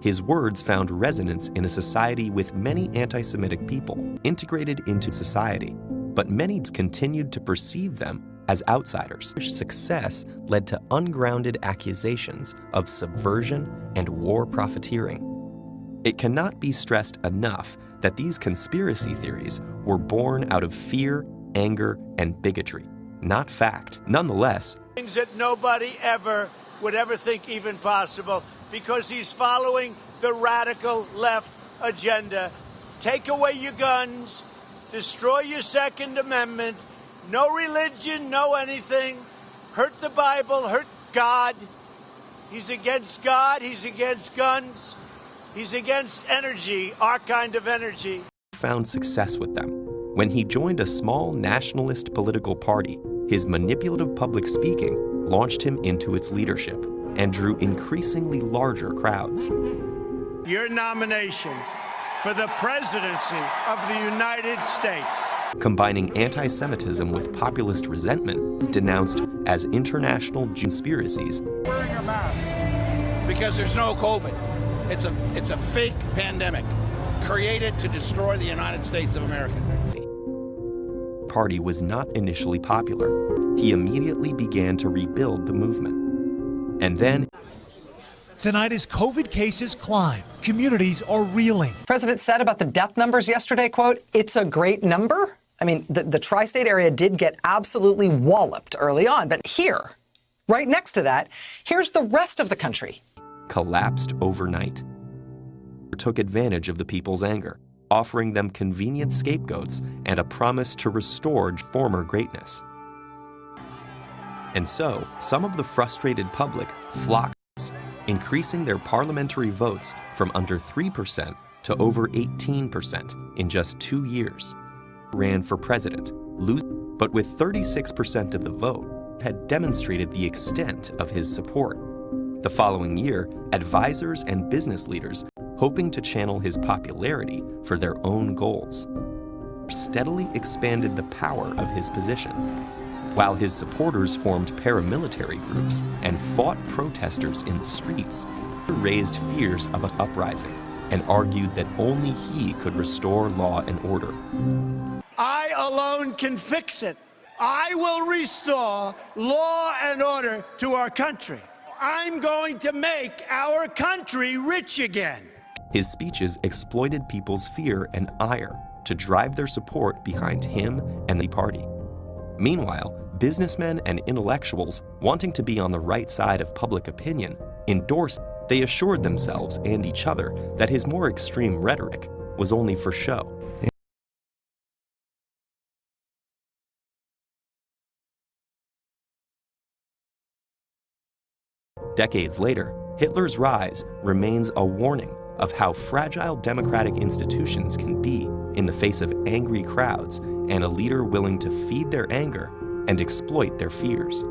His words found resonance in a society with many anti-Semitic people integrated into society, but many continued to perceive them as outsiders. Success led to ungrounded accusations of subversion and war profiteering. It cannot be stressed enough that these conspiracy theories were born out of fear, anger, and bigotry, not fact. Nonetheless, things that nobody ever would ever think even possible, because he's following the radical left agenda. Take away your guns, destroy your Second Amendment, no religion, no anything, hurt the Bible, hurt God. He's against God, he's against guns, he's against energy, our kind of energy. Found success with them. When he joined a small nationalist political party, his manipulative public speaking launched him into its leadership and drew increasingly larger crowds. Your nomination for the presidency of the United States, combining anti-Semitism with populist resentment, is denounced as international conspiracies. Wearing a mask. Because there's no COVID. It's a fake pandemic created to destroy the United States of America. The party was not initially popular. He immediately began to rebuild the movement. And then, tonight, as COVID cases climb, communities are reeling. The president said about the death numbers yesterday, quote, "It's a great number." I mean, the tri-state area did get absolutely walloped early on, but here, right next to that, here's the rest of the country. Collapsed overnight. Took advantage of the people's anger, offering them convenient scapegoats and a promise to restore former greatness. And so, some of the frustrated public flocked, increasing their parliamentary votes from under 3% to over 18% in just 2 years. Ran for president, but with 36% of the vote, had demonstrated the extent of his support. The following year, advisors and business leaders, hoping to channel his popularity for their own goals, steadily expanded the power of his position, while his supporters formed paramilitary groups and fought protesters in the streets. He raised fears of an uprising and argued that only he could restore law and order. I alone can fix it. I will restore law and order to our country. I'm going to make our country rich again. His speeches exploited people's fear and ire to drive their support behind him and the party. Meanwhile, businessmen and intellectuals wanting to be on the right side of public opinion endorsed. They assured themselves and each other that his more extreme rhetoric was only for show. Decades later, Hitler's rise remains a warning of how fragile democratic institutions can be in the face of angry crowds and a leader willing to feed their anger and exploit their fears.